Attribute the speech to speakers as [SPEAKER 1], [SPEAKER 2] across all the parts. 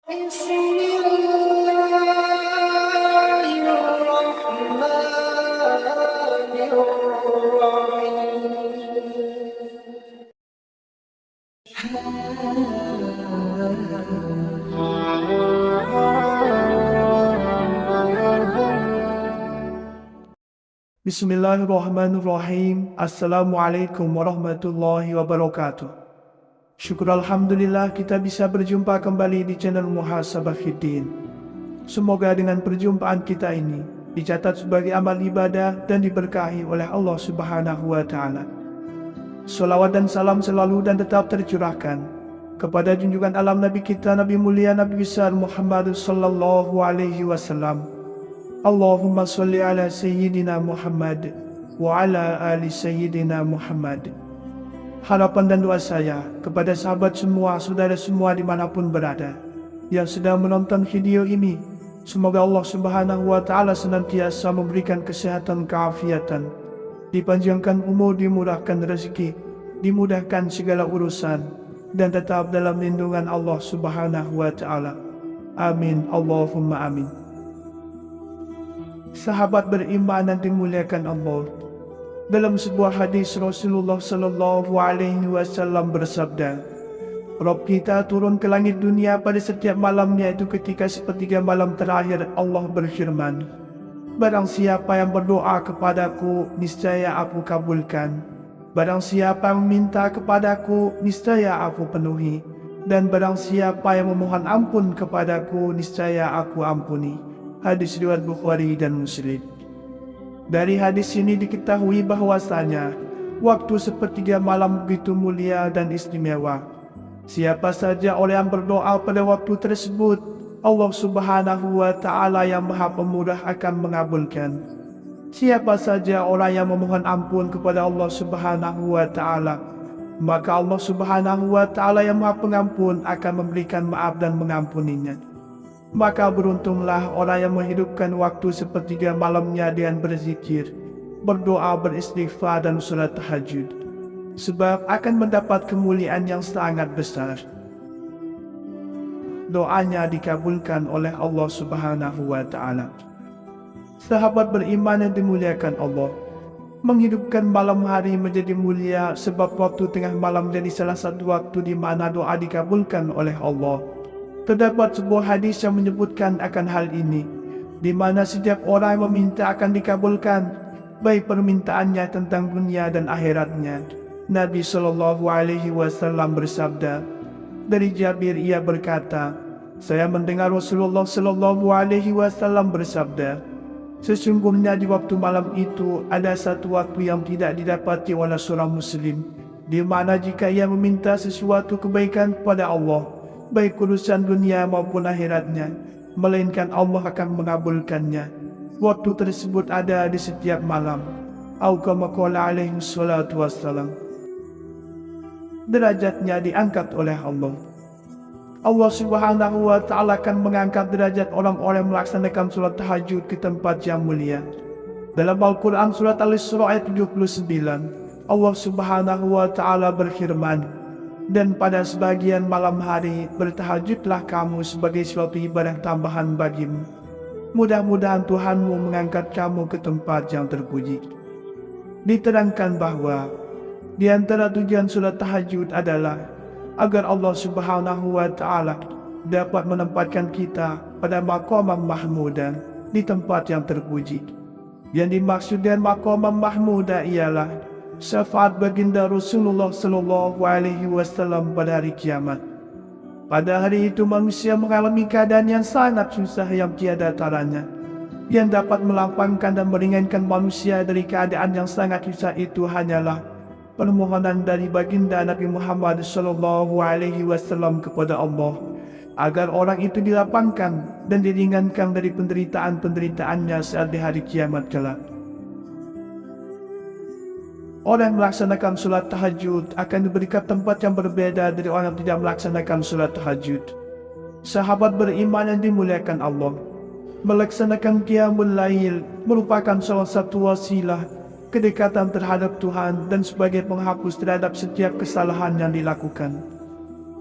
[SPEAKER 1] بسم الله الرحمن الرحيم.
[SPEAKER 2] Bismillahirrahmanirrahim. Assalamualaikum warahmatullahi wabarakatuh. Syukur Alhamdulillah kita bisa berjumpa kembali di channel Muhasabah Fiddin. Semoga dengan perjumpaan kita ini dicatat sebagai amal ibadah dan diberkahi oleh Allah Subhanahu wa Ta'ala. Salawat dan salam selalu dan tetap tercurahkan kepada junjungan alam Nabi kita, Nabi mulia Nabi besar Muhammad sallallahu alaihi wasallam. Allahumma salli ala Sayyidina Muhammad wa ala ali Sayyidina Muhammad. Harapan dan doa saya kepada sahabat semua, saudara semua dimanapun berada yang sedang menonton video ini, semoga Allah Subhanahu wa Ta'ala senantiasa memberikan kesehatan, keafiatan, dipanjangkan umur, dimurahkan rezeki, dimudahkan segala urusan, dan tetap dalam lindungan Allah Subhanahu wa Ta'ala. Amin, Allahumma amin. Sahabat beriman yang dimuliakan Allah, dalam sebuah hadis Rasulullah sallallahu alaihi wasallam bersabda, Rabb kita turun ke langit dunia pada setiap malam, yaitu ketika sepertiga malam terakhir. Allah berfirman, barang siapa yang berdoa kepadaku, niscaya aku kabulkan. Barang siapa yang meminta kepadaku, niscaya aku penuhi. Dan barang siapa yang memohon ampun kepadaku, niscaya aku ampuni. Hadis riwayat Bukhari dan Muslim. Dari hadis ini diketahui bahwasanya waktu sepertiga malam begitu mulia dan istimewa. Siapa saja orang yang berdoa pada waktu tersebut, Allah Subhanahu wa Ta'ala yang Maha Pemurah akan mengabulkan. Siapa saja orang yang memohon ampun kepada Allah Subhanahu wa Ta'ala, maka Allah Subhanahu wa Ta'ala yang Maha Pengampun akan memberikan maaf dan mengampuninya. Maka beruntunglah orang yang menghidupkan waktu sepertiga malamnya dengan berzikir, berdoa, beristighfar dan salat tahajud, sebab akan mendapat kemuliaan yang sangat besar. Doanya dikabulkan oleh Allah Subhanahu wa Ta'ala. Sahabat beriman yang dimuliakan Allah, menghidupkan malam hari menjadi mulia sebab waktu tengah malam jadi salah satu waktu di mana doa dikabulkan oleh Allah. Terdapat sebuah hadis yang menyebutkan akan hal ini, di mana setiap orang yang meminta akan dikabulkan, baik permintaannya tentang dunia dan akhiratnya. Nabi sallallahu alaihi wasallam bersabda, dari Jabir ia berkata, saya mendengar Rasulullah sallallahu alaihi wasallam bersabda, sesungguhnya di waktu malam itu ada satu waktu yang tidak didapati oleh seorang muslim, di mana jika ia meminta sesuatu kebaikan kepada Allah, baik urusan dunia maupun akhiratnya, melainkan Allah akan mengabulkannya. Waktu tersebut ada di setiap malam. Atau kama qala alaihi salatu wassalam. Derajatnya diangkat oleh Allah. Allah Subhanahu wa Ta'ala akan mengangkat derajat orang-orang yang melaksanakan salat tahajud ke tempat yang mulia. Dalam Al-Quran surat Al-Isra ayat 79, Allah Subhanahu wa Ta'ala berfirman, dan pada sebagian malam hari bertahajudlah kamu sebagai suatu ibadah tambahan bagimu. Mudah-mudahan Tuhanmu mengangkat kamu ke tempat yang terpuji. Diterangkan bahwa di antara tujuan salat tahajud adalah agar Allah Subhanahu wa Ta'ala dapat menempatkan kita pada maqam mahmudan, di tempat yang terpuji. Yang dimaksud dengan maqam mahmudah ialah syafaat baginda Rasulullah sallallahu alaihi wasallam pada hari kiamat. Pada hari itu manusia mengalami keadaan yang sangat susah yang tiada taranya. Yang dapat melapangkan dan meringankan manusia dari keadaan yang sangat susah itu hanyalah permohonan dari baginda Nabi Muhammad sallallahu alaihi wasallam kepada Allah, agar orang itu dilapangkan dan diringankan dari penderitaan-penderitaannya saat di hari kiamat kelak. Orang yang melaksanakan salat tahajud akan diberikan tempat yang berbeda dari orang yang tidak melaksanakan salat tahajud. Sahabat beriman yang dimuliakan Allah, melaksanakan qiyamul lail merupakan salah satu wasilah kedekatan terhadap Tuhan dan sebagai penghapus terhadap setiap kesalahan yang dilakukan.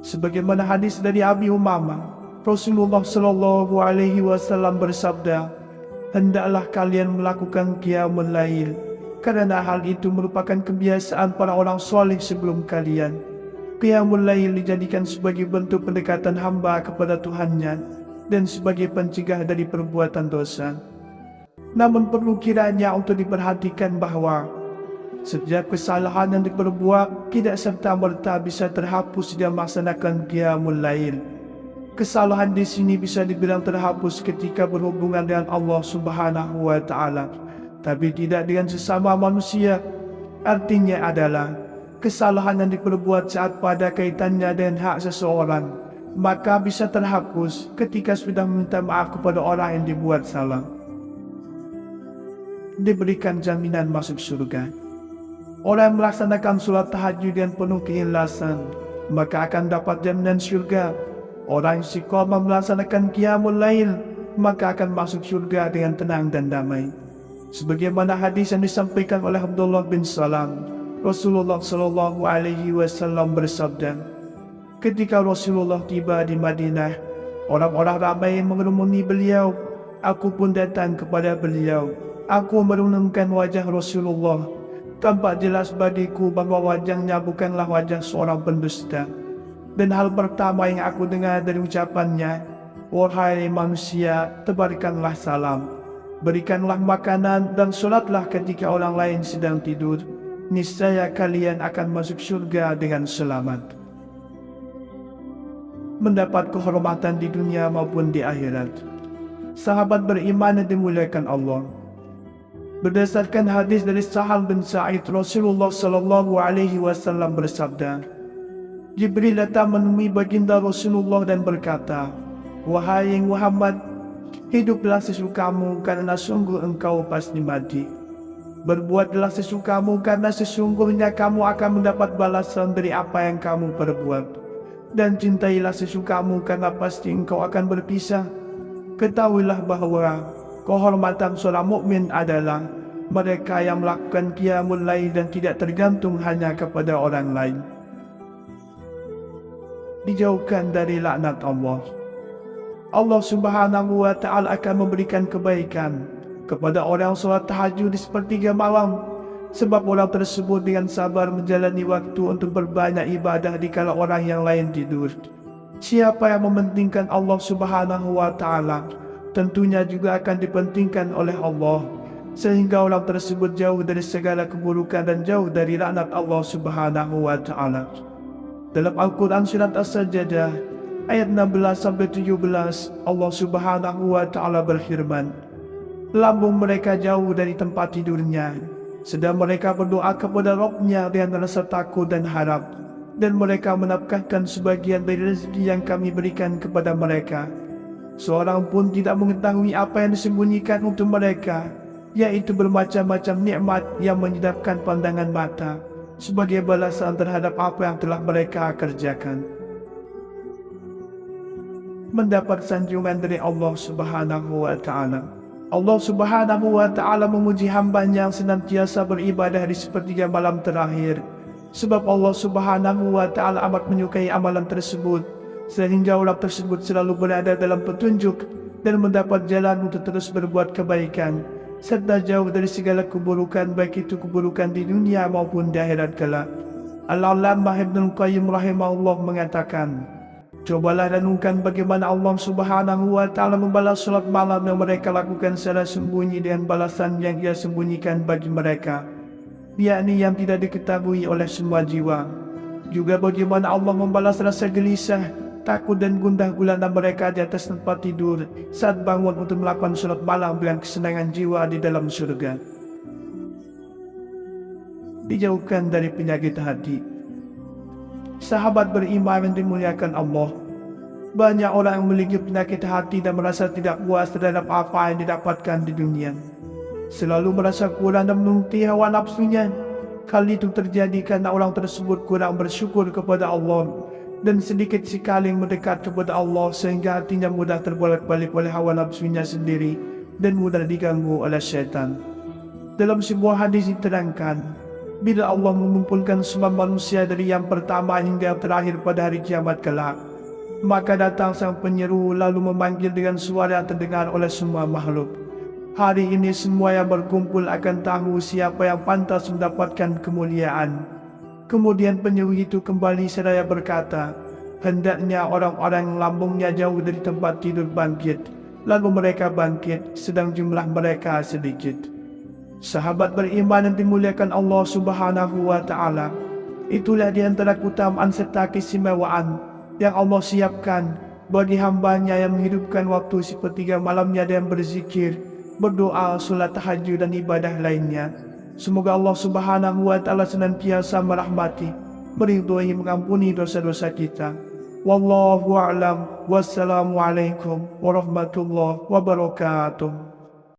[SPEAKER 2] Sebagaimana hadis dari Abi Umamah Rasulullah Shallallahu Alaihi Wasallam bersabda, hendaklah kalian melakukan qiyamul lail, karena hal itu merupakan kebiasaan para orang soleh sebelum kalian. Qiyamul lail dijadikan sebagai bentuk pendekatan hamba kepada Tuhannya dan sebagai pencegah dari perbuatan dosa. Namun perlu kiranya untuk diperhatikan bahwa setiap kesalahan yang diperbuat tidak serta-merta bisa terhapus dengan melaksanakan qiyamul lail. Kesalahan di sini bisa dibilang terhapus ketika berhubungan dengan Allah Subhanahu wa Ta'ala, tapi tidak dengan sesama manusia. Artinya adalah kesalahan yang diperbuat saat pada kaitannya dengan hak seseorang, maka bisa terhapus ketika sudah meminta maaf kepada orang yang dibuat salah. Diberikan jaminan masuk surga. Orang yang melaksanakan sholat tahajud dengan penuh keikhlasan, maka akan dapat jaminan surga. Orang yang istiqomah melaksanakan qiyamul lail, maka akan masuk surga dengan tenang dan damai. Sebagaimana hadis yang disampaikan oleh Abdullah bin Salam, Rasulullah Shallallahu Alaihi Wasallam bersabda, ketika Rasulullah tiba di Madinah, orang-orang ramai mengerumuni beliau. Aku pun datang kepada beliau. Aku merenungkan wajah Rasulullah. Tampak jelas bagiku bahwa wajahnya bukanlah wajah seorang pendusta. Dan hal pertama yang aku dengar dari ucapannya, wahai manusia, tebarkanlah salam, berikanlah makanan dan sholatlah ketika orang lain sedang tidur. Niscaya kalian akan masuk surga dengan selamat. Mendapat kehormatan di dunia maupun di akhirat. Sahabat beriman yang dimuliakan Allah, berdasarkan hadis dari Sahal bin Sa'id, Rasulullah Sallallahu Alaihi Wasallam bersabda, Jibril datang menemui baginda Rasulullah dan berkata, wahai Muhammad, hiduplah sesukamu karena sungguh engkau pasti mati. Berbuatlah sesukamu karena sesungguhnya kamu akan mendapat balasan dari apa yang kamu perbuat. Dan cintailah sesukamu karena pasti engkau akan berpisah. Ketahuilah bahwa kehormatan seorang mukmin adalah mereka yang melakukan qiyamul lail dan tidak tergantung hanya kepada orang lain. Dijauhkan dari laknat Allah. Allah Subhanahu wa Ta'ala akan memberikan kebaikan kepada orang sholat tahajud di sepertiga malam, sebab orang tersebut dengan sabar menjalani waktu untuk berbanyak ibadah dikala orang yang lain tidur. Siapa yang mementingkan Allah Subhanahu wa Ta'ala, tentunya juga akan dipentingkan oleh Allah, sehingga orang tersebut jauh dari segala keburukan dan jauh dari laknat Allah Subhanahu wa Ta'ala. Dalam Al-Quran surat As-Sajdah ayat 16-17, Allah Subhanahu wa Ta'ala berfirman, lambung mereka jauh dari tempat tidurnya, sedang mereka berdoa kepada Rabb-Nya dengan rasa takut dan harap, dan mereka menafkahkan sebagian dari rezeki yang kami berikan kepada mereka. Seorang pun tidak mengetahui apa yang disembunyikan untuk mereka, yaitu bermacam-macam nikmat yang menyedapkan pandangan mata, sebagai balasan terhadap apa yang telah mereka kerjakan. Mendapat sanjungan dari Allah Subhanahu wa Ta'ala. Allah Subhanahu wa Ta'ala memuji hambanya yang senantiasa beribadah di sepertiga malam terakhir, sebab Allah Subhanahu wa Ta'ala amat menyukai amalan tersebut, sehingga orang tersebut selalu berada dalam petunjuk dan mendapat jalan untuk terus berbuat kebaikan, serta jauh dari segala keburukan, baik itu keburukan di dunia maupun di akhirat kelak. Al-Allamah Ibnul Qayyim rahimahullah mengatakan, cobalah renungkan bagaimana Allah Subhanahu wa Ta'ala membalas salat malam yang mereka lakukan secara sembunyi dengan balasan yang Ia sembunyikan bagi mereka, yakni yang tidak diketahui oleh semua jiwa. Juga bagaimana Allah membalas rasa gelisah, takut dan gundah gulana mereka di atas tempat tidur saat bangun untuk melakukan salat malam dengan kesenangan jiwa di dalam surga. Dijauhkan dari penyakit hati. Sahabat beriman yang dimuliakan Allah, banyak orang yang memiliki penyakit hati dan merasa tidak puas terhadap apa yang didapatkan di dunia, selalu merasa kurang dan menuruti hawa nafsunya. Hal itu terjadi karena orang tersebut kurang bersyukur kepada Allah dan sedikit sekali mendekat kepada Allah, sehingga hatinya mudah terbolak-balik oleh hawa nafsunya sendiri dan mudah diganggu oleh syaitan. Dalam sebuah hadis diterangkan, bila Allah mengumpulkan semua manusia dari yang pertama hingga yang terakhir pada hari kiamat kelak, Maka datang sang penyeru lalu memanggil dengan suara yang terdengar oleh semua makhluk. Hari ini semua yang berkumpul akan tahu siapa yang pantas mendapatkan kemuliaan. Kemudian penyeru itu kembali seraya berkata, hendaknya orang-orang yang lambungnya jauh dari tempat tidur bangkit. Lalu mereka bangkit, sedang jumlah mereka sedikit. Sahabat beriman yang dimuliakan Allah Subhanahu wa Ta'ala, itulah di antara keutamaan serta keistimewaan yang Allah siapkan bagi hambanya yang menghidupkan waktu sepertiga malamnya dan berzikir, berdoa, solat tahajud dan ibadah lainnya. Semoga Allah Subhanahu wa Ta'ala senantiasa merahmati, meridhoi, mengampuni dosa-dosa kita. Wallahu a'lam. Wassalamualaikum warahmatullahi wabarakatuh.